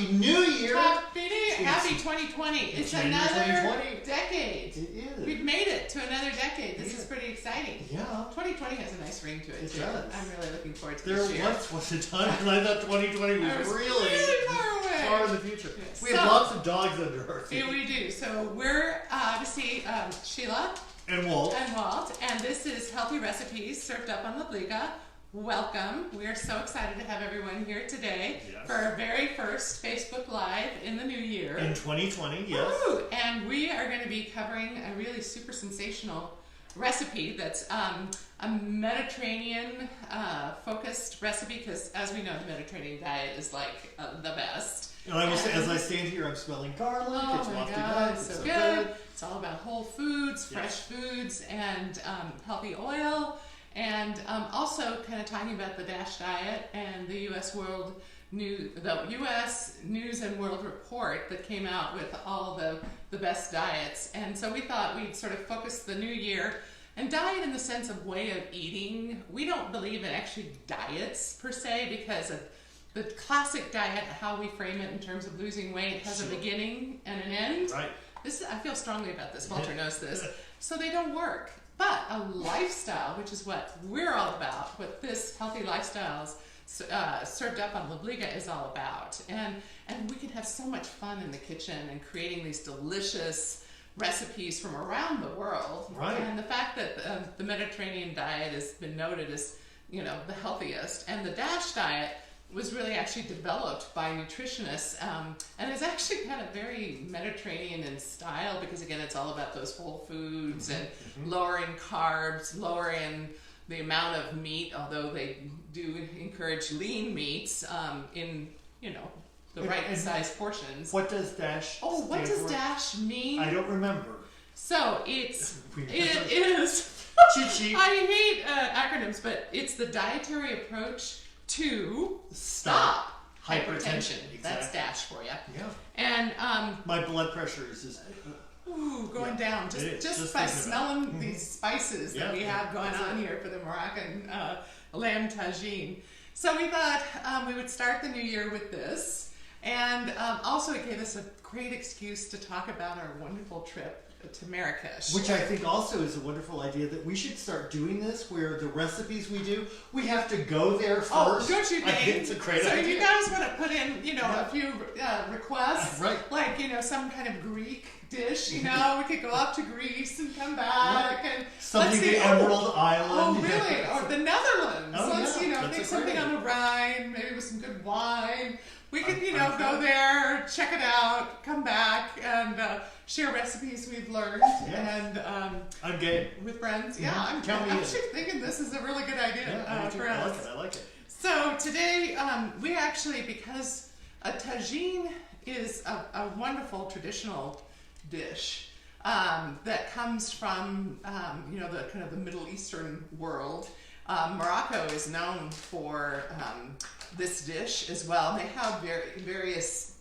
Happy New Year! Happy 2020. It's another 2020. decade. It is. We've made it to another decade. This is pretty exciting. Yeah. 2020 has a nice ring to it, It too. does. I'm really looking forward to There this year. once was a time when I thought 2020 was really far away. far in the future. Yes. We have lots of dogs under our feet. Yeah, we do. So we're to see Sheila And Walt. and this is Healthy Recipes served up on Livliga. Welcome. We are so excited to have everyone here today for our very first Facebook Live in the new year. In 2020, yes. Woo! And we are going to be covering a really super sensational recipe that's a Mediterranean focused recipe, because as we know, the Mediterranean diet is like the best. And I will say, as I stand here, I'm smelling garlic. Oh it's my wafty God, back. it's It's so so good. good. It's all about whole foods, fresh foods, and healthy oil. And also kind of talking about the DASH diet and the U.S. News and World Report that came out with all the best diets. And so we thought we'd sort of focus the new year. And diet in the sense of way of eating. We don't believe in actually diets per se, because the classic diet, how we frame it in terms of losing weight, has a beginning and an end. Right. I feel strongly about this. Walter knows this. So they don't work. But a lifestyle, which is what we're all about, what this Healthy Lifestyles served up on Livliga is all about. And we can have so much fun in the kitchen and creating these delicious recipes from around the world. Right. And the fact that the Mediterranean diet has been noted as, the healthiest, and the DASH diet was really actually developed by nutritionists, and is actually kind of very Mediterranean in style, because again, it's all about those whole foods and lowering carbs, lowering the amount of meat, although they do encourage lean meats in, the right size portions. What does DASH what does for? DASH mean? I don't remember. So it is, Cheat. I hate acronyms, but it's the dietary approach to stop hypertension. Exactly. That's DASH for you. Yeah. And My blood pressure is just going down just by smelling these spices that we have going on here for the Moroccan Lamb Tagine. So we thought we would start the new year with this, and also it gave us a great excuse to talk about our wonderful trip to Marrakesh. Which I think also is a wonderful idea, that we should start doing this, where the recipes we do, we have to go there first. Oh, don't you I think? think it's a great idea. So if you guys want to put in, a few requests, Right. like, some kind of Greek dish, we could go up to Greece and come back, and Something let's see, the Emerald Island. Oh, really? Or the Netherlands. Oh, Let's, yeah. think That's something great. on the Rhine, maybe with some good wine. We could, go there, check it out, come back, and share recipes we've learned, and I'm game. with friends. Yeah, I'm Count me in. actually thinking this is a really good idea for us. I like it. So today, we actually, because a tagine is a wonderful traditional dish that comes from, the kind of the Middle Eastern world. Morocco is known for this dish as well. They have various,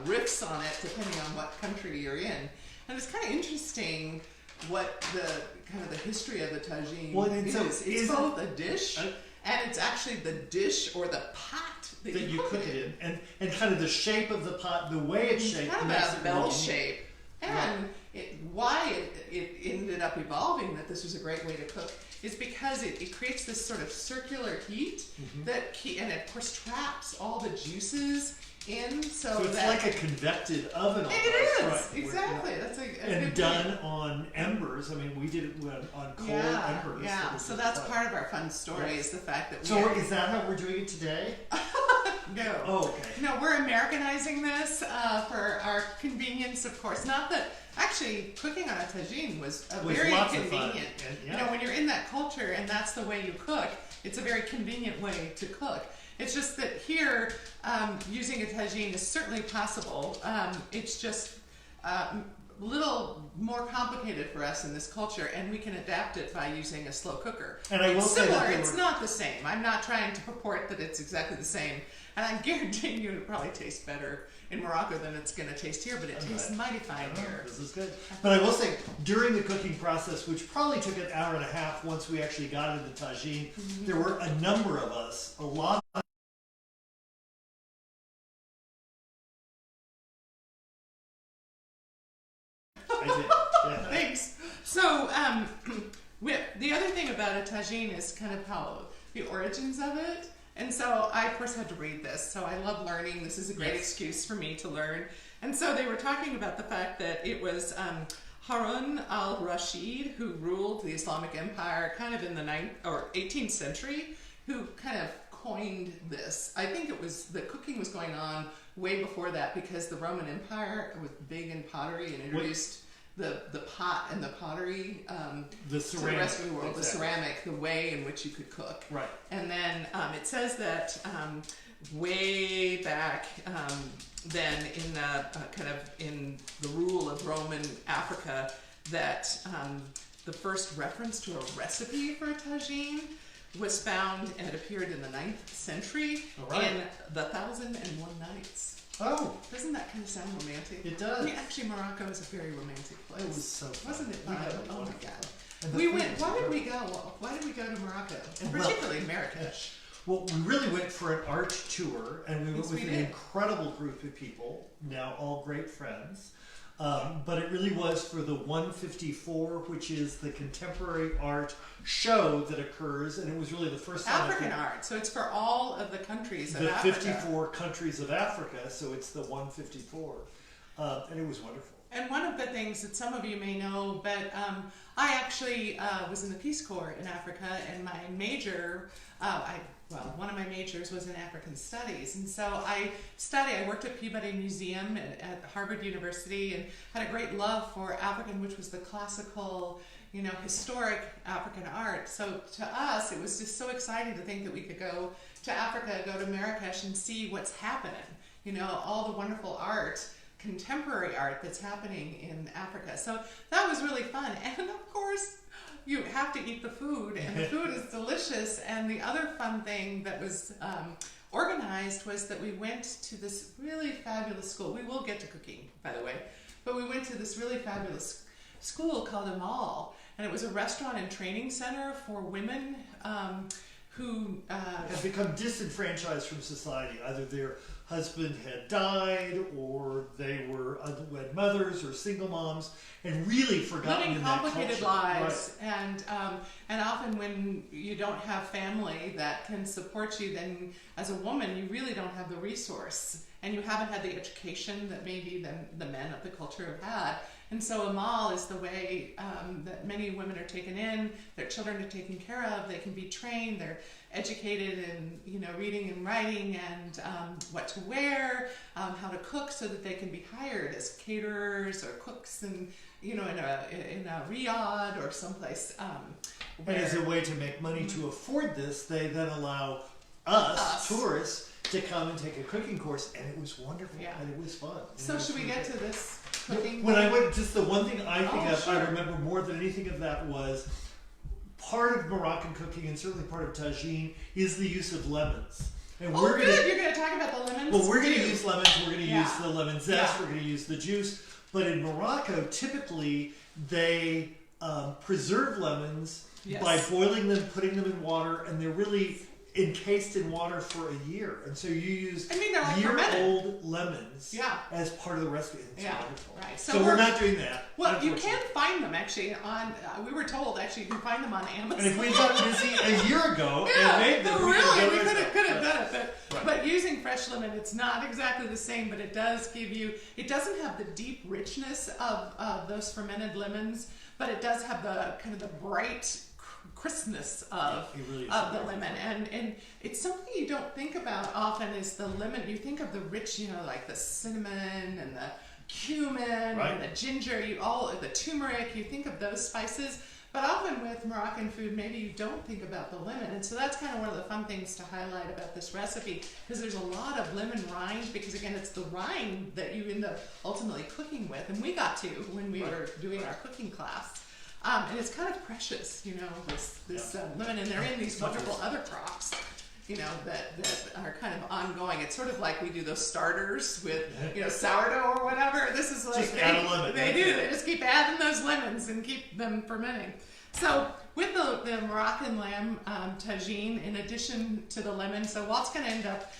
riffs on it depending on what country you're in. And it's kind of interesting what the history of the tagine is. It's both a dish, and it's actually the dish or the pot that you cook it in. And kind of the shape of the pot, the way it's shaped. Kind of makes a it bell really shape. And Right. it ended up evolving that this was a great way to cook is because it creates this sort of circular heat and it of course traps all the juices in. So it's like a convected oven almost. It is, right, exactly. Where, That's a and good done point. on embers. I mean, we did it on cold embers. Yeah, so that's part of our fun story is the fact that is that how we're doing it today? No. Oh, okay. No, we're Americanizing this for our convenience, of course. Not that actually cooking on a tagine was very convenient. And, when you're in that culture and that's the way you cook, it's a very convenient way to cook. It's just that here, using a tagine is certainly possible. It's just a little more complicated for us in this culture, and we can adapt it by using a slow cooker. And I will it's say similar. that It's not the same. I'm not trying to purport that it's exactly the same. And I'm guaranteeing you it probably tastes better in Morocco than it's going to taste here, but it tastes mighty fine here. This is good. But I will say, during the cooking process, which probably took an hour and a half once we actually got into tagine, there were a number of us, a lot about a tagine is kind of how the origins of it. And so I, of course, had to read this. So I love learning. This is a great excuse for me to learn. And so they were talking about the fact that it was Harun al-Rashid, who ruled the Islamic Empire kind of in the 18th century, who kind of coined this. I think it was, the cooking was going on way before that, because the Roman Empire was big in pottery and introduced the pot and the pottery the to the rest of the world, the ceramic, the way in which you could cook. Right. And then it says that way back then in kind of in the rule of Roman Africa, that the first reference to a recipe for a tagine was found and appeared in the 9th century in The 1001 Nights. Oh, Doesn't that kind of sound romantic? it does. I mean, actually, Morocco is a very romantic place. It was so fun. Wasn't it fun? Oh my God. And the We food went, was why did great. we go? Why did we go to Morocco? And Well, particularly Marrakesh. Well, we really went for an art tour, and we went Yes, with we an did. incredible group of people, now all great friends. But it really was for the 154, which is the contemporary art show that occurs, and it was really the first time. African art. So it's for all of the countries of The Africa. 54 countries of Africa, so it's the 154. And it was wonderful. And one of the things that some of you may know, but I actually was in the Peace Corps in Africa, and my major, one of my majors was in African Studies. And so I worked at Peabody Museum at Harvard University, and had a great love for African, which was the classical, historic African art. So to us, it was just so exciting to think that we could go to Africa, go to Marrakesh, and see what's happening. All the wonderful art, contemporary art that's happening in Africa. So that was really fun. And of course, you have to eat the food, and the food is delicious. And the other fun thing that was organized was that we went to this really fabulous school. We will get to cooking, by the way, but we went to this really fabulous school called Amal, and it was a restaurant and training center for women who Have become disenfranchised from society. Either their husband had died, or they were unwed mothers or single moms, and really forgotten living in that complicated culture. lives. And often when you don't have family that can support you, then as a woman you really don't have the resource, and you haven't had the education that maybe the men of the culture have had. And so Amal is the way that many women are taken in, their children are taken care of, they can be trained, they're educated in reading and writing, and what to wear, how to cook, so that they can be hired as caterers or cooks, and in a riad or someplace. And as a way to make money to afford this, they then allow us, tourists, to come and take a cooking course, and it was wonderful, and it was fun. So should we get to this cooking? When I went, just the one thing I think of, sure. I remember more than anything of that was part of Moroccan cooking, and certainly part of tagine, is the use of lemons. And You're going to talk about the lemons? Well, we're going to use lemons, we're going to Yeah. use the lemon zest, Yeah. we're going to use the juice. But in Morocco, typically, they preserve lemons by boiling them, putting them in water, and they're really encased in water for a year. And so you use they're like year-old lemons Yeah. as part of the recipe. It's Yeah, wonderful. right. So we're not doing that. Well, you unfortunately. can find them actually on. We were told actually you can find them on Amazon. And if we'd gotten busy a year ago and made them, we could have done it. But using fresh lemon, it's not exactly the same, but it does give you. It doesn't have the deep richness of those fermented lemons, but it does have the kind of the bright crispness of the lemon, and it's something you don't think about often. Is the lemon? You think of the rich, like the cinnamon and the cumin and the ginger, the turmeric. You think of those spices, but often with Moroccan food, maybe you don't think about the lemon, and so that's kind of one of the fun things to highlight about this recipe, because there's a lot of lemon rind, because again, it's the rind that you end up ultimately cooking with, and we got to when we were doing our cooking class. And it's kind of precious, this lemon, and they're in these wonderful other crops, that are kind of ongoing. It's sort of like we do those starters with, sourdough or whatever. This is like just add a lemon. They just keep adding those lemons and keep them fermenting. So with the Moroccan lamb tagine, in addition to the lemon, so Walt's going to end up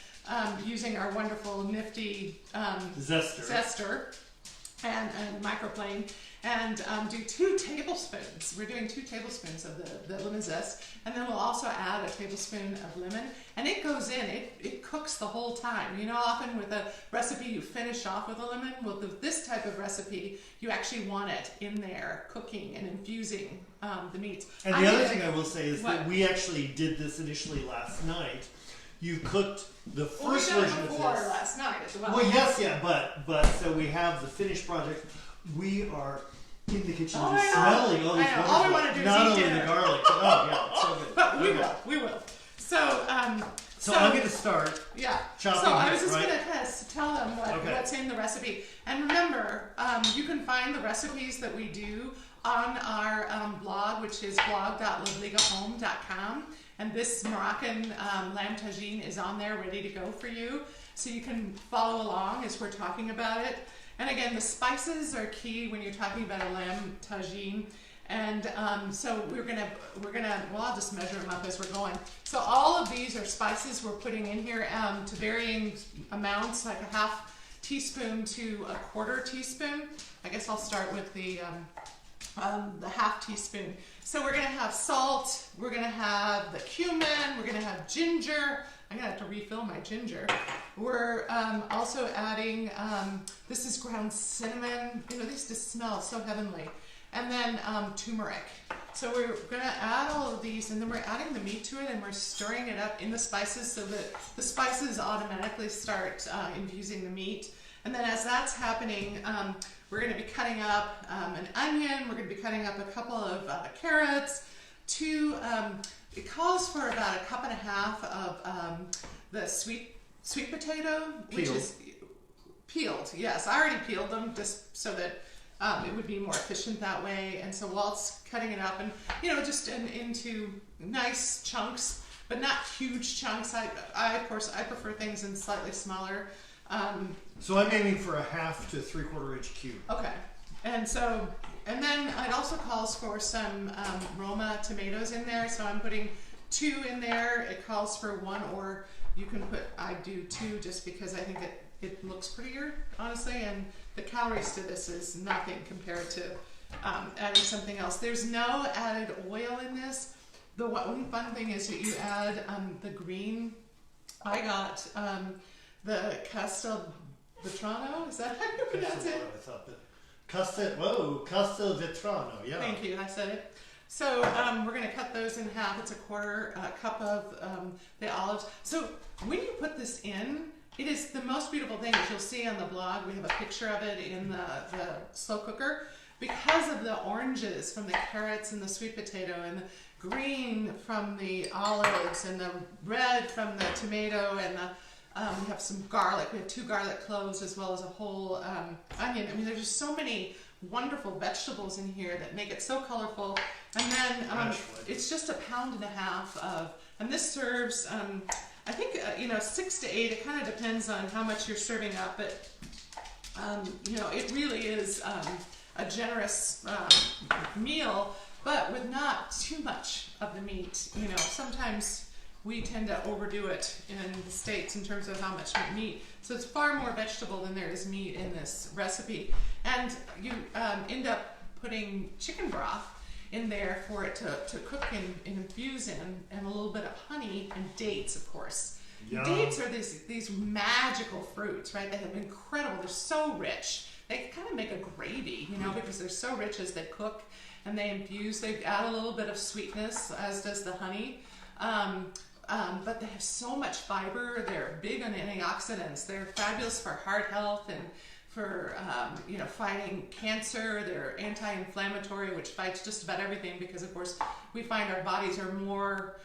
using our wonderful nifty zester and microplane. and do 2 tablespoons. We're doing 2 tablespoons of the lemon zest, and then we'll also add a tablespoon of lemon, and it goes in. It cooks the whole time. You know, often with a recipe you finish off with a lemon. Well, this type of recipe, you actually want it in there cooking and infusing the meats. And the other thing I will say is that we actually did this initially last night. You cooked the first version of this last night as well. Well, yes, yeah, but so we have the finished project. We are in the kitchen just smelling all these all we want to do not is only eat the dinner. garlic, but yeah, it's so good. But we will. So I'm going to start. Yeah. Chopping so I was just right? going to tell them what's in the recipe. And remember, you can find the recipes that we do on our blog, which is blog.livligahome.com. And this Moroccan Lamb Tagine is on there ready to go for you. So you can follow along as we're talking about it. And again, the spices are key when you're talking about a lamb tagine. And so well, I'll just measure them up as we're going. So all of these are spices we're putting in here to varying amounts, like a half teaspoon to a quarter teaspoon. I guess I'll start with the half teaspoon. So we're gonna have salt, we're gonna have the cumin, we're gonna have ginger. I'm gonna have to refill my ginger. We're also adding, this is ground cinnamon. You know, these just smell so heavenly. And then turmeric. So we're gonna add all of these, and then we're adding the meat to it, and we're stirring it up in the spices so that the spices automatically start infusing the meat. And then as that's happening, we're gonna be cutting up an onion, we're gonna be cutting up a couple of carrots, it calls for about 1.5 cups of the sweet potato, which is peeled. Yes, I already peeled them just so that it would be more efficient that way. And so Walt's cutting it up, and just into nice chunks, but not huge chunks. Of course, I prefer things in slightly smaller. So I'm aiming for a 1/2 to 3/4 inch cube. Okay, and then it also calls for some Roma tomatoes in there, so I'm putting 2 in there. It calls for 1, or you can put, I do 2 just because I think it looks prettier, honestly, and the calories to this is nothing compared to adding something else. There's no added oil in this. The one fun thing is that you add the green. I got the Castelvetrano, is that how you pronounce it? I thought that. Castelvetrano, yeah. Thank you, I said it. So we're going to cut those in half. It's a 1/4 cup of the olives. So when you put this in, it is the most beautiful thing that you'll see on the blog. We have a picture of it in the slow cooker. Because of the oranges from the carrots and the sweet potato, and the green from the olives, and the red from the tomato, and we have some garlic. We have 2 garlic cloves as well as a whole onion. I mean, there's just so many wonderful vegetables in here that make it so colorful. And then it's just 1.5 pounds of, and this serves, I think, 6 to 8. It kind of depends on how much you're serving up, but it really is a generous meal, but with not too much of the meat. Sometimes we tend to overdo it in the States in terms of how much meat. So it's far more vegetable than there is meat in this recipe. And you end up putting chicken broth in there for it to cook and infuse in, and a little bit of honey and dates, of course. Yum. Dates are these magical fruits, right? They have incredible, they're so rich. They kind of make a gravy, because they're so rich as they cook and they infuse. They add a little bit of sweetness, as does the honey. But they have so much fiber. They're big on antioxidants. They're fabulous for heart health and for fighting cancer. They're anti-inflammatory, which fights just about everything, because of course we find our bodies are more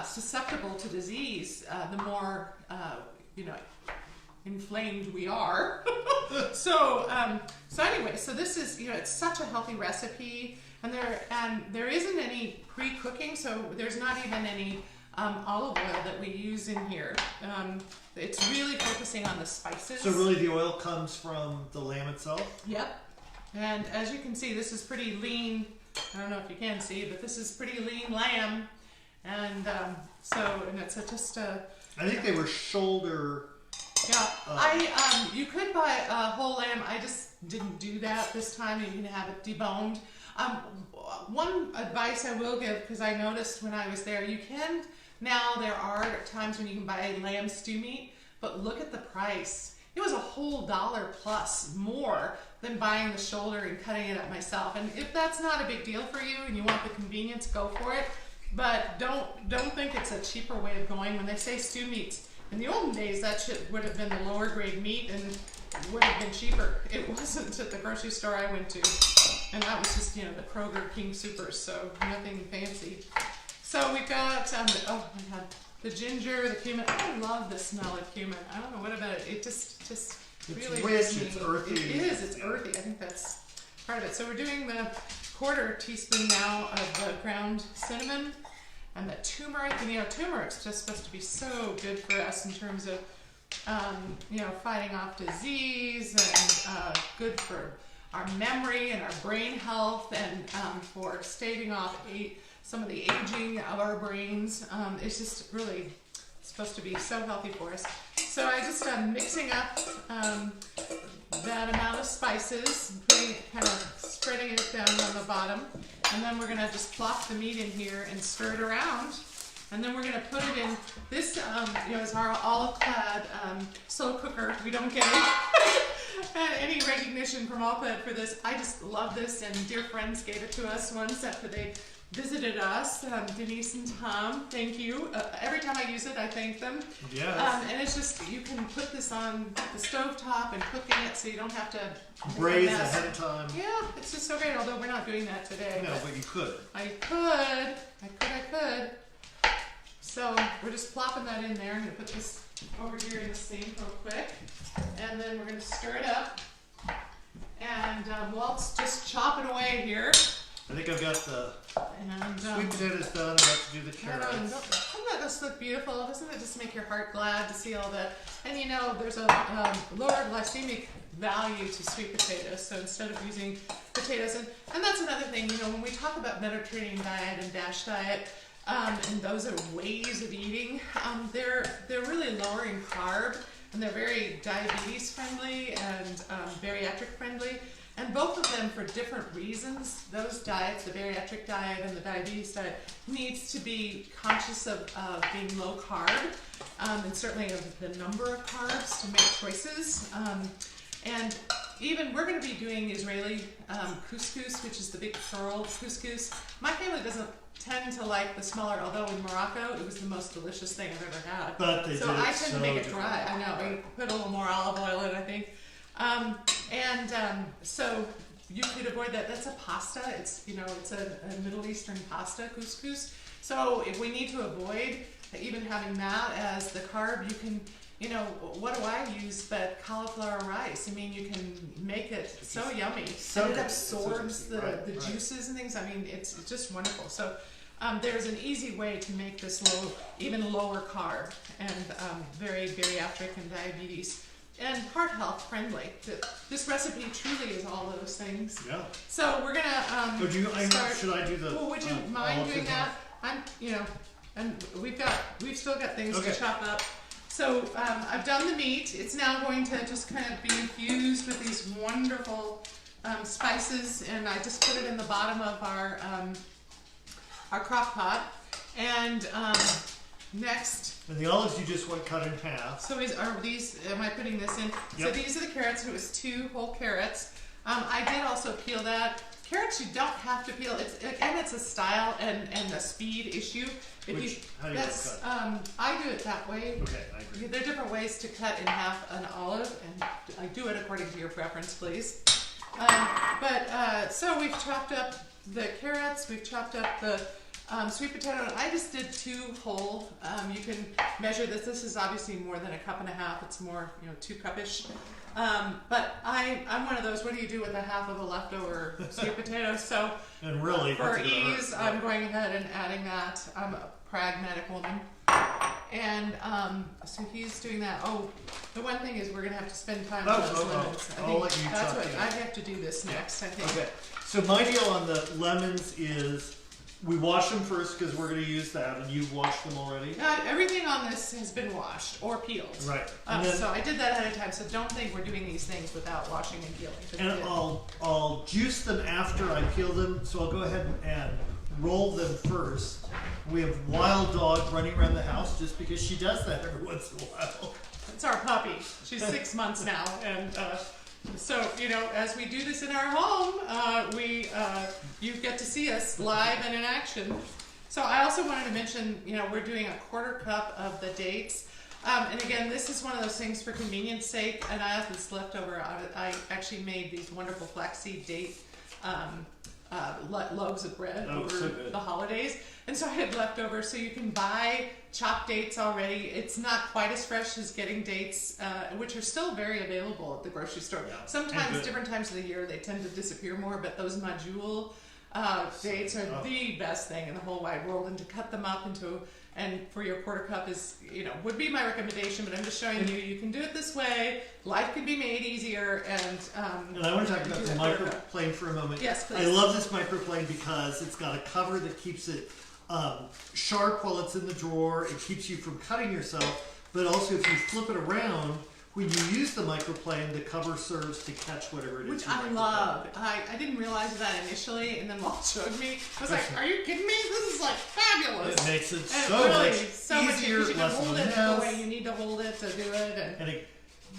susceptible to disease the more inflamed we are. So anyway, so this is it's such a healthy recipe. And there isn't any pre-cooking, so there's not even any olive oil that we use in here. It's really focusing on the spices. So really the oil comes from the lamb itself? Yep. And as you can see, this is pretty lean. I don't know if you can see, but this is pretty lean lamb. And and it's just a... I think they were shoulder Yeah, you could buy a whole lamb. I just didn't do that this time. You can have it deboned. One advice I will give, because I noticed when I was there, now there are times when you can buy lamb stew meat, but look at the price. It was a whole $1 plus more than buying the shoulder and cutting it up myself. And if that's not a big deal for you and you want the convenience, go for it. But don't think it's a cheaper way of going. When they say stew meats, in the olden days, that shit would have been the lower grade meat and would have been cheaper. It wasn't at the grocery store I went to. And that was just, the Kroger King Supers, so nothing fancy. So we've got, oh my God, the ginger, the cumin. I love the smell of cumin. I don't know what about it. It just it's really rich, it's earthy. It is, it's earthy. I think that's part of it. So we're doing the 1/4 teaspoon now of the ground cinnamon and the turmeric. And turmeric's just supposed to be so good for us in terms of, fighting off disease and good for our memory and our brain health and for staving off some of the aging of our brains. It's just really supposed to be so healthy for us. So I just mixing up that amount of spices, kind of spreading it down on the bottom, and then we're gonna just plop the meat in here and stir it around, and then we're gonna put it in this. Is our olive-clad slow cooker. We don't get any recognition from All-Clad for this. I just love this, and dear friends gave it to us once after they visited us. Denise and Tom, thank you. Every time I use it, I thank them. Yes. And it's just, you can put this on the stovetop and cook in it so you don't have to braise ahead of time. Yeah, it's just so great, although we're not doing that today. No, but you could. I could. So we're just plopping that in there. I'm going to put this over here in the sink real quick. And then we're going to stir it up. And Walt's just chopping away here. I think I've got the sweet potatoes done. I'm about to do the carrots. Doesn't that just look beautiful? Doesn't it just make your heart glad to see all that? And there's a lower glycemic value to sweet potatoes. So instead of using potatoes, and that's another thing, when we talk about Mediterranean diet and DASH diet, and those are ways of eating, they're really lowering carb, and they're very diabetes friendly and bariatric friendly. And both of them for different reasons. Those diets, the bariatric diet and the diabetes diet, needs to be conscious of being low carb, and certainly of the number of carbs to make choices. And even we're going to be doing Israeli couscous, which is the big pearl couscous. My family doesn't tend to like the smaller, although in Morocco it was the most delicious thing I've ever had. But they I tend to make it dry. I know. We put a little more olive oil in, I think. So you could avoid that. That's a pasta. It's it's a Middle Eastern pasta, couscous. So if we need to avoid even having that as the carb, you can, what do I use but cauliflower rice? I mean, you can make it so yummy. So and it absorbs the juices and things. I mean, it's just wonderful. So there's an easy way to make this even lower carb and very bariatric and diabetes and heart health friendly. This recipe truly is all those things. Yeah. So we're gonna start. Should I do the? Well, would you mind doing that? And we've still got things to chop up. So I've done the meat. It's now going to just kind of be infused with these wonderful spices, and I just put it in the bottom of our crock pot. And next. And the olives you just cut in half. So am I putting this in? Yep. So these are the carrots. It was 2 whole carrots. I did also peel that. Carrots you don't have to peel. It's a style and a speed issue. How do you cut? I do it that way. Okay, I agree. There are different ways to cut in half an olive, and I do it according to your preference, please. So we've chopped up the carrots. We've chopped up the sweet potato. I just did 2 whole. You can measure this. This is obviously more than 1.5 cups. It's more, 2 cup-ish. But I'm one of those. What do you do with a half of a leftover sweet potato? So and really, for ease, I'm going ahead and adding that. I'm a pragmatic woman, and so he's doing that. Oh, the one thing is we're gonna have to spend time on those lemons. I'll let you that's chop what it. I have to do this next. I think. Okay. So my deal on the lemons is we wash them first because we're going to use that, and you've washed them already. Everything on this has been washed or peeled. Right. So I did that ahead of time. So don't think we're doing these things without washing and peeling. And I'll juice them after I peel them. So I'll go ahead and roll them first. We have Wild Dog running around the house just because she does that every once in a while. It's our puppy. She's 6 months now, and so as we do this in our home, you get to see us live and in action. So I also wanted to mention, we're doing a 1/4 cup of the dates. And again, this is one of those things for convenience sake, and I have this leftover. I actually made these wonderful flaxseed date loaves of bread over the holidays. And so I had leftover, so you can buy chopped dates already. It's not quite as fresh as getting dates, which are still very available at the grocery store. Yeah. Sometimes, different times of the year, they tend to disappear more, but those Majul dates are the best thing in the whole wide world. And to cut them up and for your 1/4 cup is, would be my recommendation, but I'm just showing you can do it this way. Life can be made easier, and I want to talk about the microplane for a moment. Yes, please. I love this microplane because it's got a cover that keeps it sharp while it's in the drawer. It keeps you from cutting yourself, but also if you flip it around, when you use the microplane, the cover serves to catch whatever it is. Which I love. I didn't realize that initially, and then Walt showed me. I was like, "Are you kidding me? This is like fabulous!" It makes it so much easier. You can hold it the way you need to hold it to do it, and it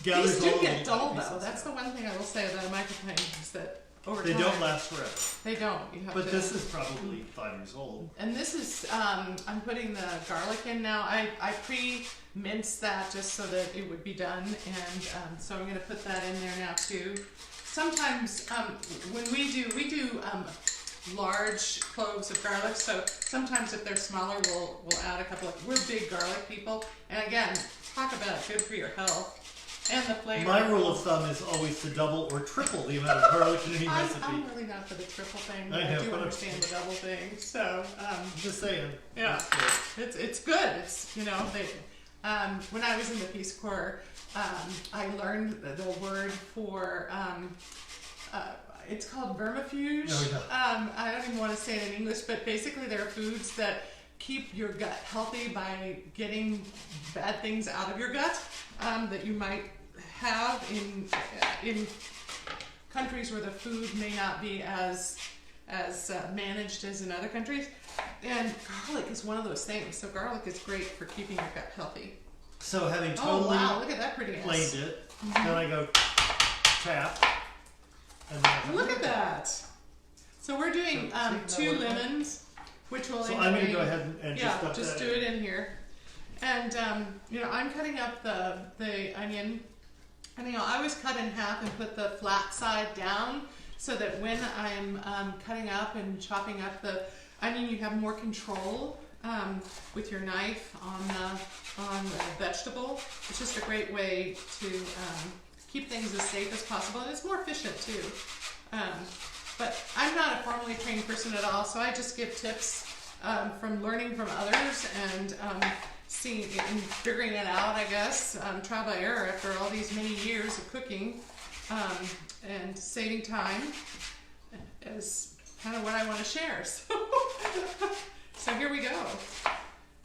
gathers these all do get dull though. That's the one thing I will say about a microplane is that over they time, don't last forever. They don't. You have but this is probably 5 years old. And this is I'm putting the garlic in now. I pre-minced that just so that it would be done, and so I'm going to put that in there now too. Sometimes when we do large cloves of garlic, so sometimes if they're smaller, we'll add a couple of. We're big garlic people, and again, talk about good for your health. And the flavor. My rule of thumb is always to double or triple the amount of garlic in any recipe. I'm really not for the triple thing, but I do understand the double thing. So just saying. Yeah, it's good. It's when I was in the Peace Corps, I learned the word for it's called vermifuge. Oh, yeah. I don't even want to say it in English, but basically they're foods that keep your gut healthy by getting bad things out of your gut that you might have in countries where the food may not be as managed as in other countries. And garlic is one of those things. So garlic is great for keeping your gut healthy. So having totally look at that prettiness. Planed it, then I go tap. And then look at that. So we're doing 2 lemons, which will. So I'm going to go ahead and just do it in here. And I'm cutting up the onion. And I always cut in half and put the flat side down so that when I'm cutting up and chopping up the onion, you have more control with your knife on the vegetable. It's just a great way to keep things as safe as possible, and it's more efficient too. But I'm not a formally trained person at all, so I just give tips from learning from others and seeing and figuring it out, I guess, trial by error after all these many years of cooking and saving time is kind of what I want to share. So here we go.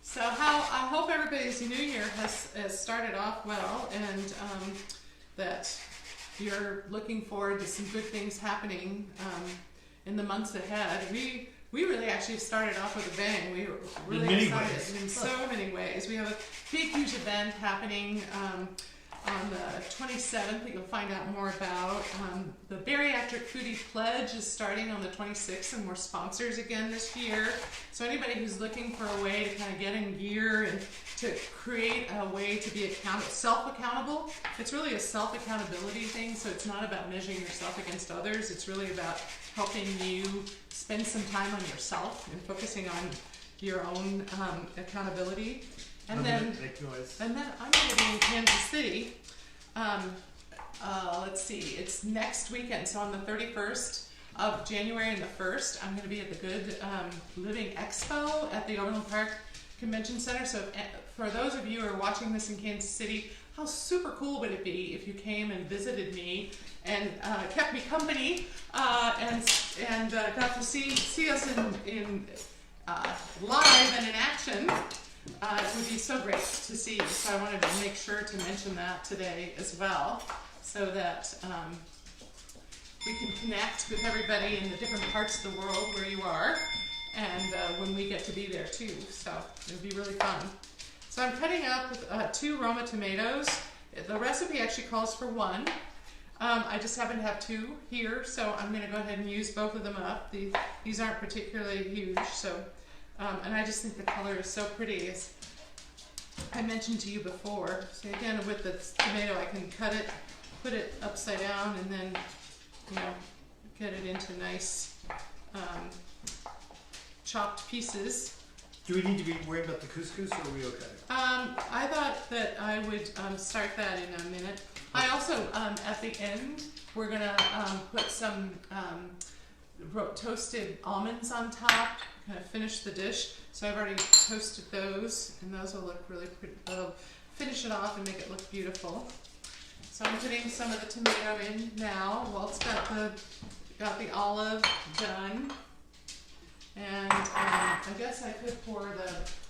So I hope everybody's new year has started off well, and that you're looking forward to some good things happening in the months ahead. We really actually started off with a bang. We were really excited in so many ways. We have a big, huge event happening on the 27th that you'll find out more about. The Bariatric Foodie Pledge is starting on the 26th, and we're sponsors again this year. So anybody who's looking for a way to kind of get in gear and to create a way to be self-accountable, it's really a self-accountability thing. So it's not about measuring yourself against others. It's really about helping you spend some time on yourself and focusing on your own accountability. And then I'm going to be in Kansas City. Let's see, it's next weekend. So on the 31st of January and the 1st, I'm going to be at the Good Living Expo at the Overland Park Convention Center. So for those of you who are watching this in Kansas City, how super cool would it be if you came and visited me and kept me company and got to see us in live and in action. it would be so great to see. So I wanted to make sure to mention that today as well, so that we can connect with everybody in the different parts of the world where you are, and when we get to be there too. So it would be really fun. So I'm cutting up 2 Roma tomatoes. The recipe actually calls for 1. I just happen to have 2 here, so I'm going to go ahead and use both of them up. These aren't particularly huge, so and I just think the color is so pretty, as I mentioned to you before. So again, with the tomato, I can cut it, put it upside down, and then get it into nice chopped pieces. Do we need to be worried about the couscous, or are we okay? I thought that I would start that in a minute. I also, at the end, we're gonna put some toasted almonds on top, kind of finish the dish. So I've already toasted those, and those will look really pretty. They'll finish it off and make it look beautiful. So I'm putting some of the tomato in now. Walt's got the olive done. And I guess I could pour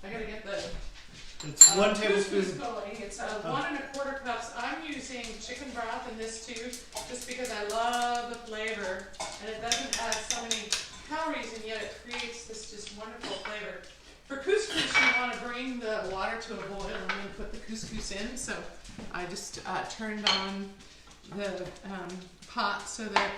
I gotta get the it's 1 tablespoon. It's 1 1/4 cups. I'm using chicken broth in this too, just because I love the flavor, and it doesn't add so many calories, and yet it creates this just wonderful flavor. For couscous, you want to bring the water to a boil and then put the couscous in. So I just turned on the pot so that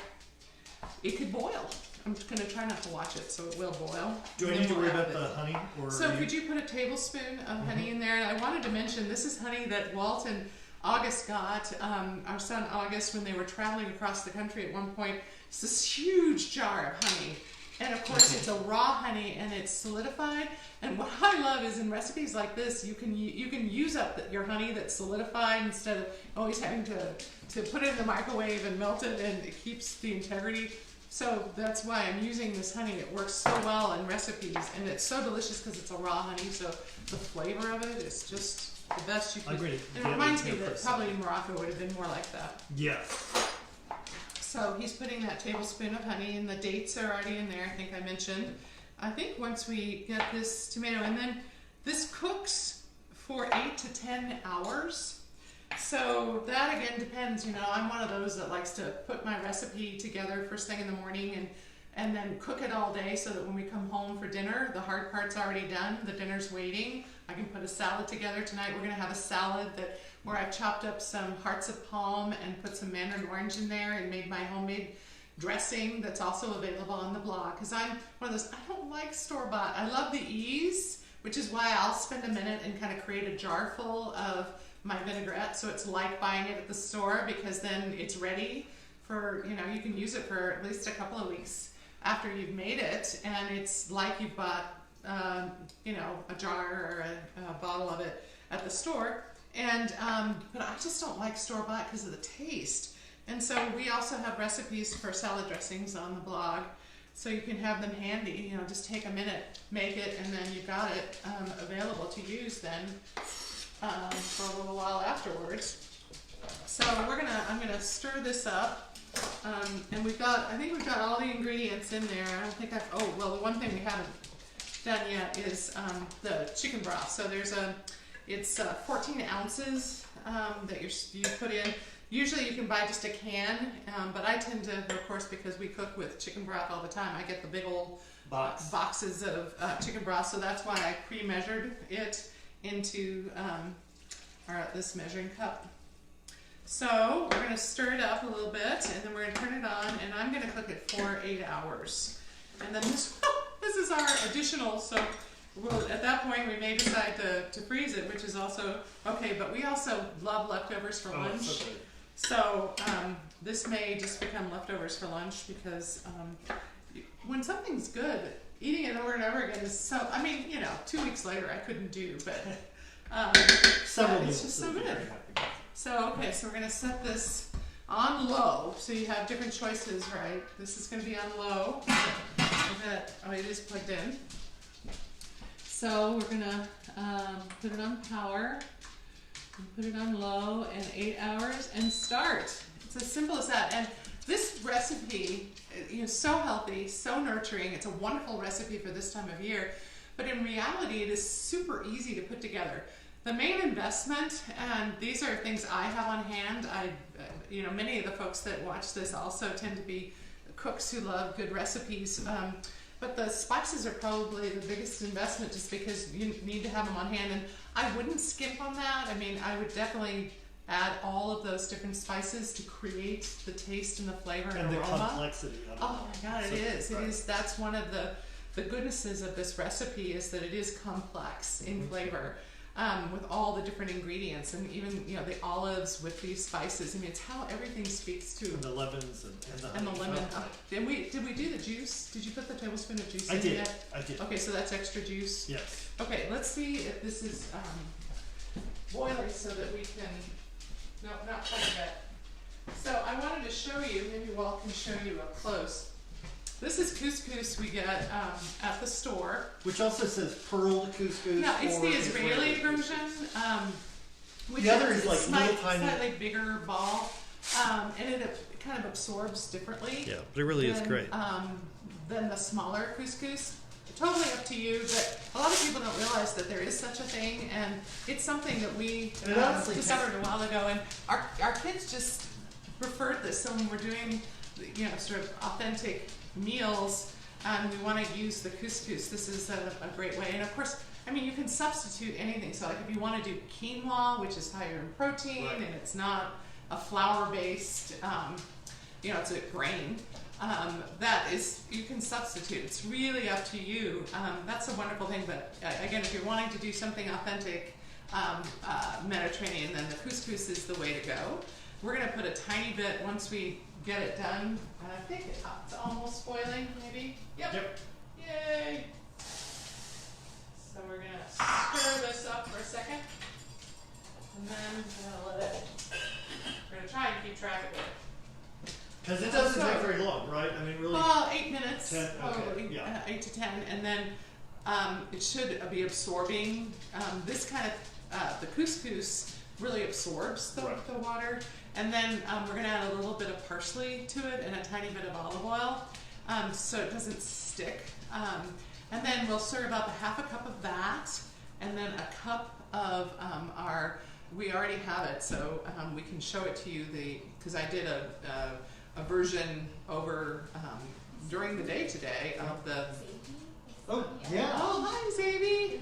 it could boil. I'm just going to try not to watch it, so it will boil. Do I need to worry about the honey? So could you put a tablespoon of honey in there? And I wanted to mention, this is honey that Walt and August got, our son August, when they were traveling across the country at one point. It's this huge jar of honey. And of course, it's a raw honey, and it's solidified. And what I love is in recipes like this, you can use up your honey that's solidified instead of always having to put it in the microwave and melt it, and it keeps the integrity. So that's why I'm using this honey. It works so well in recipes, and it's so delicious because it's a raw honey. So the flavor of it is just the best you can. Agreed. And it reminds me that probably Morocco would have been more like that. Yeah. So he's putting that tablespoon of honey, and the dates are already in there. I think I mentioned. I think once we get this tomato, and then this cooks for 8 to 10 hours. So that again depends, I'm one of those that likes to put my recipe together first thing in the morning and then cook it all day, so that when we come home for dinner, the hard part's already done, the dinner's waiting. I can put a salad together tonight. We're gonna have a salad where I've chopped up some hearts of palm and put some mandarin orange in there and made my homemade dressing that's also available on the blog. Because I'm one of those, I don't like store-bought. I love the ease, which is why I'll spend a minute and kind of create a jar full of my vinaigrette, so it's like buying it at the store, because then it's ready for, you can use it for at least a couple of weeks after you've made it, and it's like you've bought, a jar or a bottle of it at the store. And but I just don't like store-bought because of the taste. And so we also have recipes for salad dressings on the blog, so you can have them handy. Just take a minute, make it, and then you've got it available to use then. For a little while afterwards. So I'm gonna stir this up, and I think we've got all the ingredients in there. I don't think the one thing we haven't done yet is the chicken broth. So it's 14 ounces that you put in. Usually you can buy just a can, but I tend to, of course, because we cook with chicken broth all the time, I get the big old boxes of chicken broth. So that's why I pre-measured it into this measuring cup. So we're going to stir it up a little bit, and then we're going to turn it on, and I'm going to cook it for 8 hours. And then this is our additional, so at that point we may decide to freeze it, which is also okay, but we also love leftovers for lunch. So this may just become leftovers for lunch, because when something's good, eating it over and over again is so, 2 weeks later I couldn't do, but it's just so good. So, okay, so we're going to set this on low, so you have different choices, right? This is going to be on low. It is plugged in. So we're going to put it on power, and put it on low, and 8 hours, and start. It's as simple as that. And this recipe, so healthy, so nurturing. It's a wonderful recipe for this time of year. but in reality it is super easy to put together. The main investment, and these are things I have on hand, many of the folks that watch this also tend to be cooks who love good recipes, but the spices are probably the biggest investment just because you need to have them on hand, and I wouldn't skimp on that. I mean, I would definitely add all of those different spices to create the taste and the flavor and aroma. The complexity of it. Oh my God, it is. That's one of the goodnesses of this recipe, is that it is complex in flavor, with all the different ingredients, and even the olives with these spices. I mean, it's how everything speaks to. And the lemons and the lemon. Did we do the juice? Did you put the tablespoon of juice in yet? I did. Okay, so that's extra juice. Yes. Okay, let's see if this is boiling so that we can. No, not quite yet. So I wanted to show you, maybe Walt can show you up close. This is couscous we get at the store. Which also says pearled couscous. Yeah, it's the Israeli version. Which the other is like slightly bigger ball, and it kind of absorbs differently. Yeah, but it really is great. Than the smaller couscous. Totally up to you, but a lot of people don't realize that there is such a thing, and it's something that we discovered a while ago, and our kids just preferred this. So when we're doing, sort of authentic meals, and we want to use the couscous, this is a great way. And of course, I mean, you can substitute anything. So like if you want to do quinoa, which is higher in protein, and it's not a flour-based, it's a grain. You can substitute. It's really up to you. That's a wonderful thing. But again, if you're wanting to do something authentic Mediterranean, then the couscous is the way to go. We're going to put a tiny bit once we get it done. And I think it's almost boiling, maybe. Yep. Yay! So we're going to stir this up for a second, and then we're going to we're going to try and keep track of it. Because it doesn't take very long, right? I mean, really. Well, 8 minutes, 10, probably. okay, yeah. 8 to 10, and then it should be absorbing. This kind of the couscous really absorbs the water, and then we're going to add a little bit of parsley to it and a tiny bit of olive oil, so it doesn't stick. And then we'll serve up a half a cup of that, and then a cup of we already have it, so we can show it to you. Because I did a version over during the day today of the. Oh yeah. Oh hi, Zadie.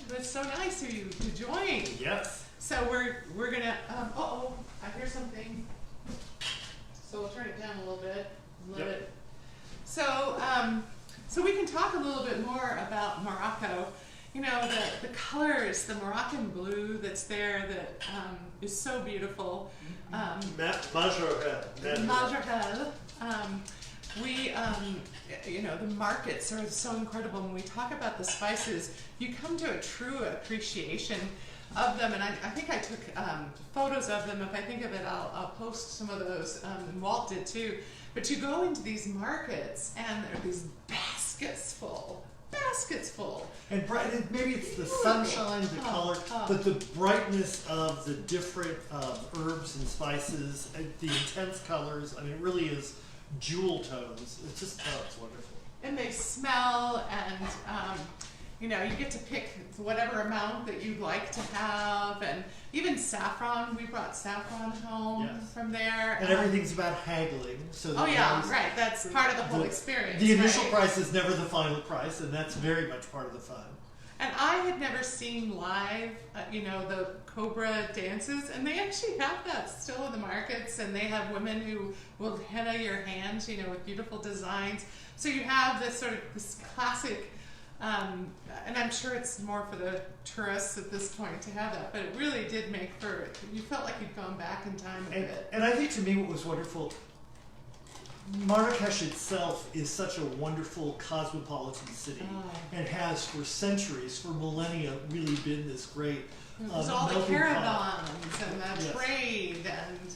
It's so nice of you to join. Yes. So we're gonna. I hear something. So we'll turn it down a little bit. Let it. So we can talk a little bit more about Morocco. The colors, the Moroccan blue that's there that is so beautiful. Majorel. The markets are so incredible. When we talk about the spices, you come to a true appreciation of them. And I think I took photos of them. If I think of it, I'll post some of those. And Walt did too. But you go into these markets, and there are these baskets full. And bright, maybe it's the sunshine, the color, but the brightness of the different herbs and spices, and the intense colors. I mean, it really is jewel tones. It's just, it's wonderful. And they smell, and you get to pick whatever amount that you'd like to have, and even saffron. We brought saffron home from there. And everything's about haggling. So right. That's part of the whole experience. The initial price is never the final price, and that's very much part of the fun. And I had never seen live, the Cobra dances, and they actually have that still in the markets, and they have women who will henna your hands, with beautiful designs. So you have this classic, and I'm sure it's more for the tourists at this point to have that, but it really did make for, you felt like you'd gone back in time a bit. And I think to me what was wonderful, Marrakesh itself is such a wonderful cosmopolitan city, and has for centuries, for millennia, really been this great there's all the caravans and the trade and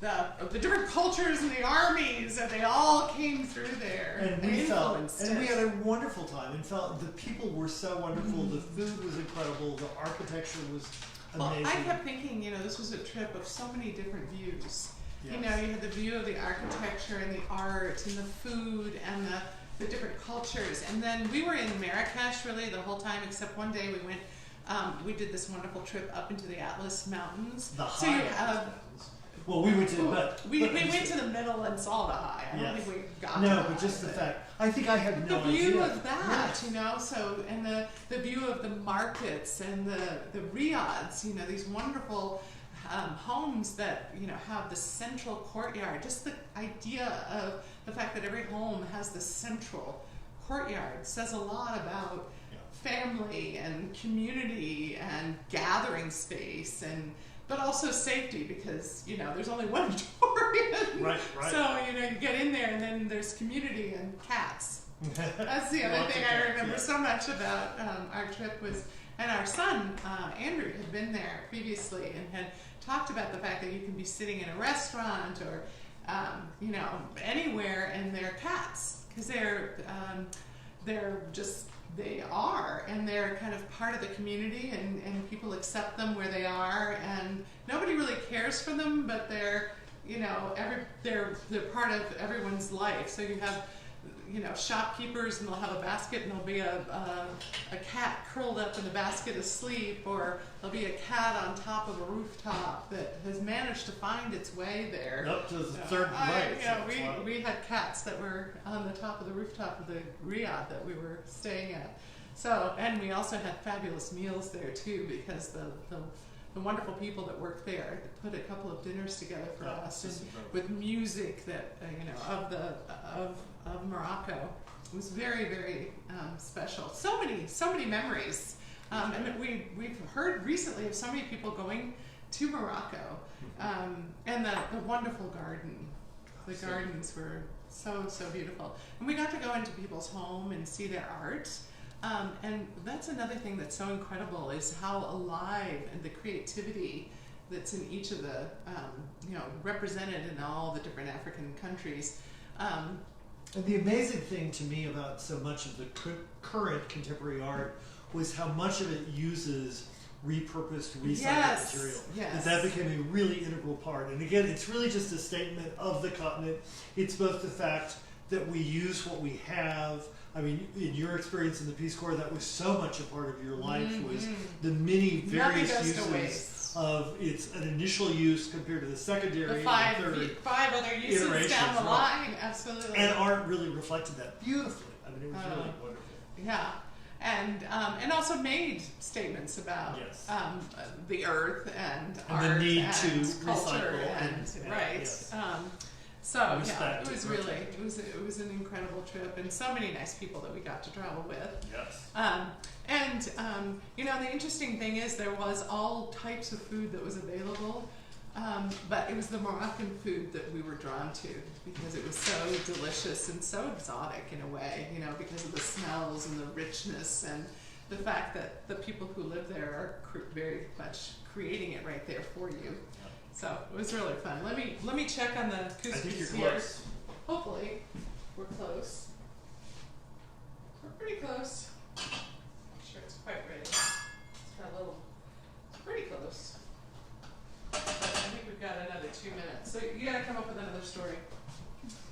the different cultures and the armies, and they all came through there. And we had a wonderful time, and felt the people were so wonderful, the food was incredible, the architecture was amazing. Well, I kept thinking, this was a trip of so many different views. Yes. You had the view of the architecture and the art and the food and the different cultures. And then we were in Marrakesh really the whole time, except one day we went, we did this wonderful trip up into the Atlas Mountains. So you have. Well, we went to, we went to the middle and saw the high. I don't think we got to the but just the fact. I think I had no idea. The view of that, you know, so, and the view of the markets and the riads, you know, these wonderful homes that, you know, have the central courtyard. Just the idea of the fact that every home has the central courtyard says a lot about family and community and gathering space, and but also safety, because, you know, there's only one Victorian. Right. So, you know, you get in there and then there's community and cats. That's the other thing I remember so much about our trip was, and our son, Andrew, had been there previously and had talked about the fact that you can be sitting in a restaurant or, you know, anywhere, and they're cats, because they're just, they are, and they're kind of part of the community, and people accept them where they are, and nobody really cares for them, but they're, you know, they're part of everyone's life. So you have, you know, shopkeepers, and they'll have a basket, and there'll be a cat curled up in the basket asleep, or there'll be a cat on top of a rooftop that has managed to find its way there. Up to the third right. Yeah, we had cats that were on the top of the rooftop of the riad that we were staying at. So, and we also had fabulous meals there too, because the wonderful people that worked there put a couple of dinners together for us, and with music that you know, of Morocco. It was very, very special. So many memories. And we've heard recently of so many people going to Morocco, and the wonderful garden. The gardens were so beautiful, and we got to go into people's home and see their art. And that's another thing that's so incredible, is how alive and the creativity that's in each of the, you know, represented in all the different African countries. And the amazing thing to me about so much of the current contemporary art was how much of it uses repurposed, recycled material. Yes. That became a really integral part. And again, it's really just a statement of the continent. It's both the fact that we use what we have. I mean, in your experience in the Peace Corps, that was so much a part of your life, was the many various uses of its an initial use compared to the secondary, the five other uses down the line, absolutely. And art really reflected that beautifully. I mean, it was really wonderful. Yeah, and also made statements about the earth and art the need and to culture recycle and right. Yes. So yeah, it was really it was an incredible trip, and so many nice people that we got to travel with. Yes. You know, the interesting thing is there was all types of food that was available, but it was the Moroccan food that we were drawn to, because it was so delicious and so exotic in a way, you know, because of the smells and the richness, and the fact that the people who live there are very much creating it right there for you. So it was really fun. Let me check on the couscous. I think you're here. close. Hopefully, we're close. We're pretty close. I'm sure it's quite ready. It's got a little. It's pretty close. But I think we've got another 2 minutes. So you gotta come up with another story.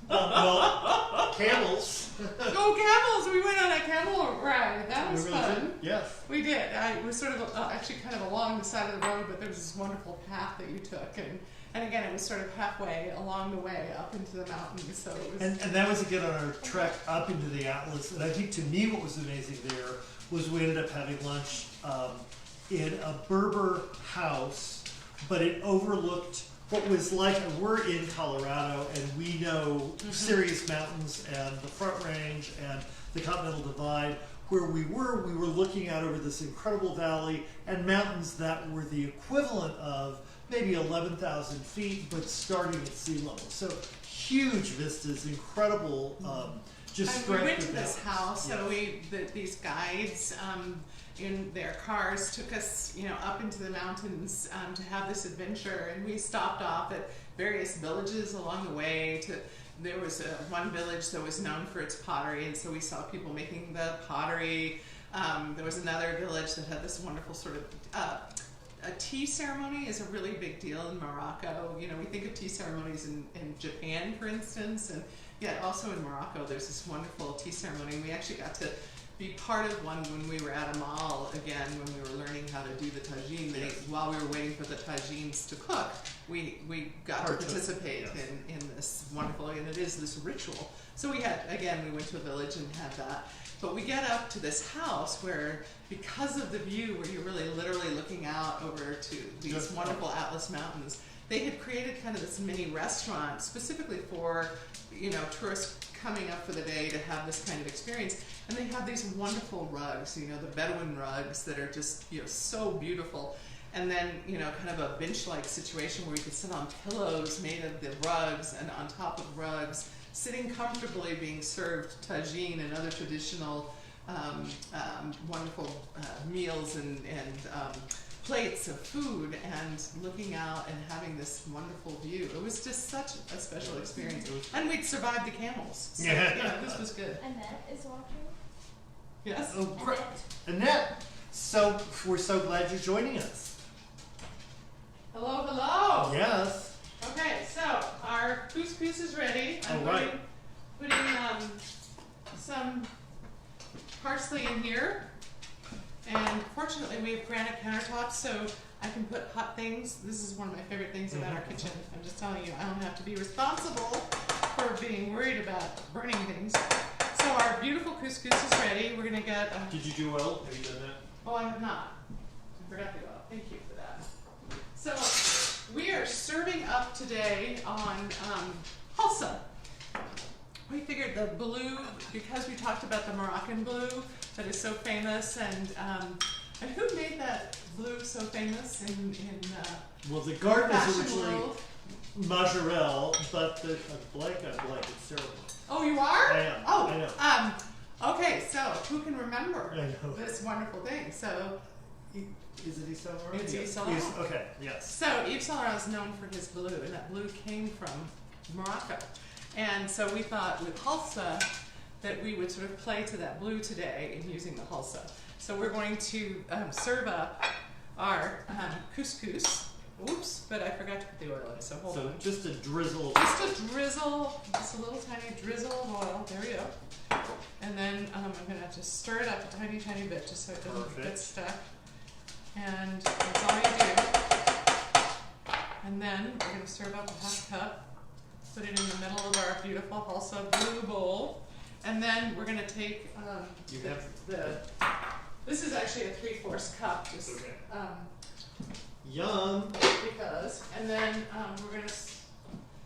Well, camels. Oh, camels! We went on a camel ride. That was fun. Yes. We did. I was sort of actually kind of along the side of the road, but there was this wonderful path that you took, and again, it was sort of halfway along the way up into the mountains. So it was. And that was again on our trek up into the Atlas. And I think to me, what was amazing there was we ended up having lunch in a Berber house, but it overlooked what was like, we're in Colorado, and we know serious mountains and the Front Range and the Continental Divide. Where we were looking out over this incredible valley and mountains that were the equivalent of maybe 11,000 feet, but starting at sea level. So huge vistas, incredible, just and strength. We went to this house, so these guides in their cars took us, you know, up into the mountains to have this adventure, and we stopped off at various villages along the way. There was one village that was known for its pottery, and so we saw people making the pottery. There was another village that had this wonderful sort of a tea ceremony is a really big deal in Morocco. You know, we think of tea ceremonies in Japan, for instance, and yet also in Morocco there's this wonderful tea ceremony. We actually got to be part of one when we were at a mall, again, when we were learning how to do the tagine. While we were waiting for the tagines to cook, we got to participate in this wonderful, and it is this ritual. So we went to a village and had that. But we get up to this house where, because of the view where you're really literally looking out over to these wonderful Atlas Mountains, they had created kind of this mini restaurant specifically for, you know, tourists coming up for the day to have this kind of experience. And they have these wonderful rugs, you know, the Bedouin rugs that are just, you know, so beautiful. And then, you know, kind of a bench-like situation where you could sit on pillows made of the rugs, and on top of rugs, sitting comfortably, being served tagine and other traditional wonderful meals and plates of food, and looking out and having this wonderful view. It was just such a special experience. And we'd survived the camels. So, yeah, this was good. Annette is watching. Yes. Oh, great. Annette, so we're so glad you're joining us. Hello, hello. Yes. Okay, so our couscous is ready. I'm putting some parsley in here. And fortunately we have granite countertops, so I can put hot things. This is one of my favorite things about our kitchen. I'm just telling you, I don't have to be responsible for being worried about burning things. So our beautiful couscous is ready. We're going to get... Did you do well? Have you done that? Oh, I have not. I forgot to go out. Thank you for that. So we are serving up today on halsa. We figured the blue, because we talked about the Moroccan blue that is so famous, and who made that blue so famous in well, the garden is fashion originally world? Majorelle, but the blank, it's terrible. Oh, you are? I am. Oh, I know. Okay, so who can remember I know. this wonderful thing? So, Is it Yves Saint Laurent? It's Yves Saint Laurent. Okay, yes. So Yves Saint Laurent is known for his blue, and that blue came from Morocco. And so we thought with halsa that we would sort of play to that blue today in using the halsa. So we're going to serve up our couscous. Oops, but I forgot to put the oil in, so hold on. Just a drizzle. Just a drizzle, just a little tiny drizzle of oil. There we go. And then I'm going to have to stir it up a tiny, tiny bit just so it doesn't get stuck. And that's all you do. And then we're going to serve up a half cup. Put it in the middle of our beautiful halsa blue bowl. And then we're going to take this is actually a 3/4 cup. Just, Yum. Because, and then we're going to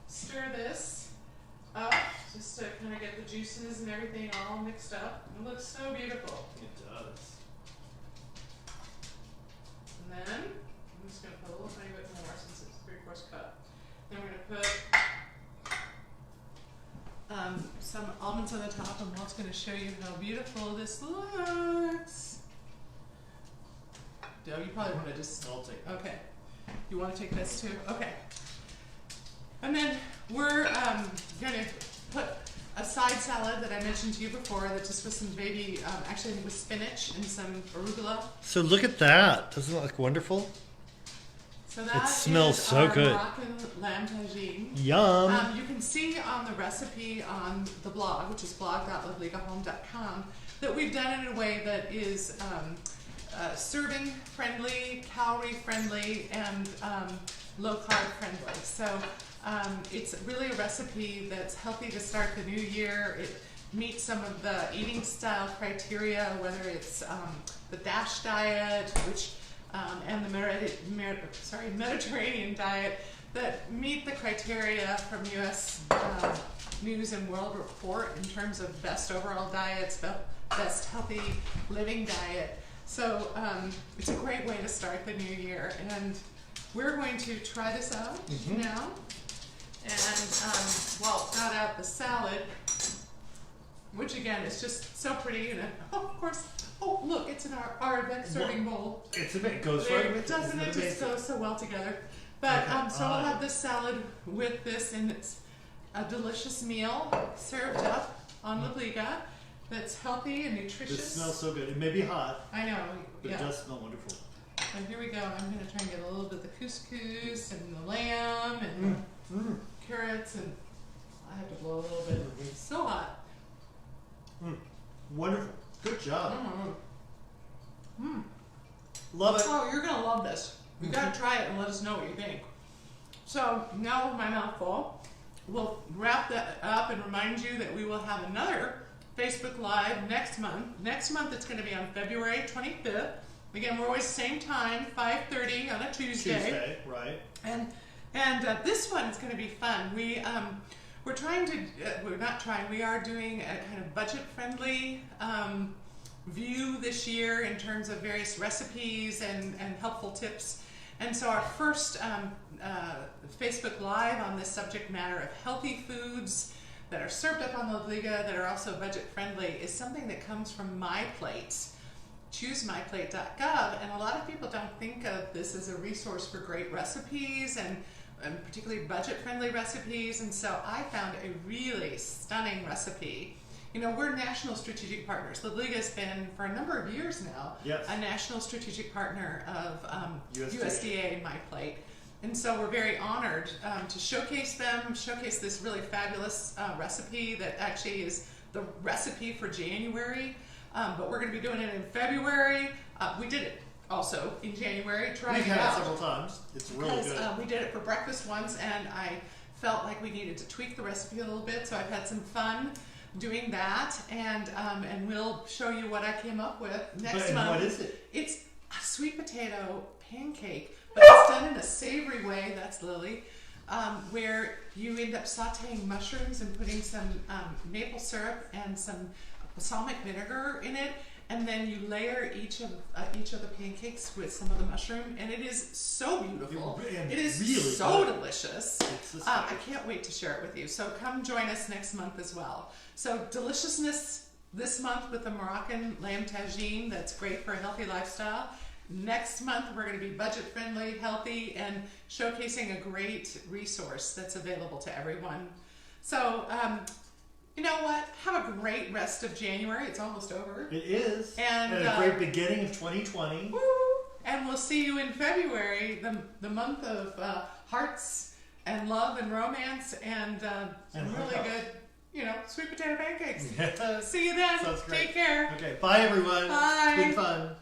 stir this up just to kind of get the juices and everything all mixed up. It looks so beautiful. It does. And then I'm just going to put a little tiny bit more since it's a 3/4 cup. Then we're going to put some almonds on the top, and Walt's going to show you how beautiful this looks. You probably want to just... I'll take it. Okay. You want to take this too? Okay. And then we're going to put a side salad that I mentioned to you before that just with some baby, actually with spinach and some arugula. So look at that. Doesn't it look wonderful? So that it smells is so our good. Moroccan Lamb Tagine. Yum. You can see on the recipe on the blog, which is blog.livligahome.com, that we've done it in a way that is serving friendly, calorie friendly, and low carb friendly. So it's really a recipe that's healthy to start the new year. It meets some of the eating style criteria, whether it's the DASH diet, which and the Mediterranean diet, that meet the criteria from U.S. News and World Report in terms of best overall diets, best healthy living diet. So it's a great way to start the new year, and we're going to try this out now. And Walt got out the salad, which again is just so pretty. And of course, oh look, it's in our Arabic serving bowl. It goes right with it. Doesn't it just go so well together? But so we'll have this salad with this, and it's a delicious meal served up on Livliga. That's healthy and nutritious. It smells so good. It may be hot, I know. but it does smell wonderful. So here we go. I'm going to try and get a little bit of the couscous and the lamb and the carrots, and I have to blow a little bit. It's so hot. Wonderful. Good job. Love it. Oh, you're going to love this. You got to try it and let us know what you think. So now with my mouth full, we'll wrap that up and remind you that we will have another Facebook Live next month. Next month it's going to be on February 25th. Again, we're always same time, 5:30 on a Tuesday. Tuesday, right? And this one is going to be fun. We're trying to we're not trying. We are doing a kind of budget-friendly view this year in terms of various recipes and helpful tips. And so our first Facebook Live on this subject matter of healthy foods that are served up on Livliga that are also budget-friendly is something that comes from My Plate. ChooseMyPlate.gov, and a lot of people don't think of this as a resource for great recipes and particularly budget-friendly recipes, and so I found a really stunning recipe. You know, we're national strategic partners. Livliga has been, for a number of years now, a national strategic partner of USDA and My Plate. And so we're very honored to showcase them, showcase this really fabulous recipe that actually is the recipe for January. But we're going to be doing it in February. We did it also in January. We've had it several times. It's really good. We did it for breakfast once, and I felt like we needed to tweak the recipe a little bit. So I've had some fun doing that, and we'll show you what I came up with next month. What is it? It's a sweet potato pancake, but it's done in a savory way. That's Lily. Where you end up sauteing mushrooms and putting some maple syrup and some balsamic vinegar in it, and then you layer each of the pancakes with some of the mushroom, and it is so beautiful. It is really so delicious. I can't wait to share it with you. So come join us next month as well. So deliciousness this month with the Moroccan Lamb Tagine. That's great for a healthy lifestyle. Next month we're going to be budget friendly, healthy, and showcasing a great resource that's available to everyone. So you know what? Have a great rest of January. It's almost over. It is. And a great beginning of 2020. Woo! And we'll see you in February, the month of hearts and love and romance and some really good, sweet potato pancakes. See you then. Sounds great. Take care. Okay. Bye, everyone. Bye. It's been fun.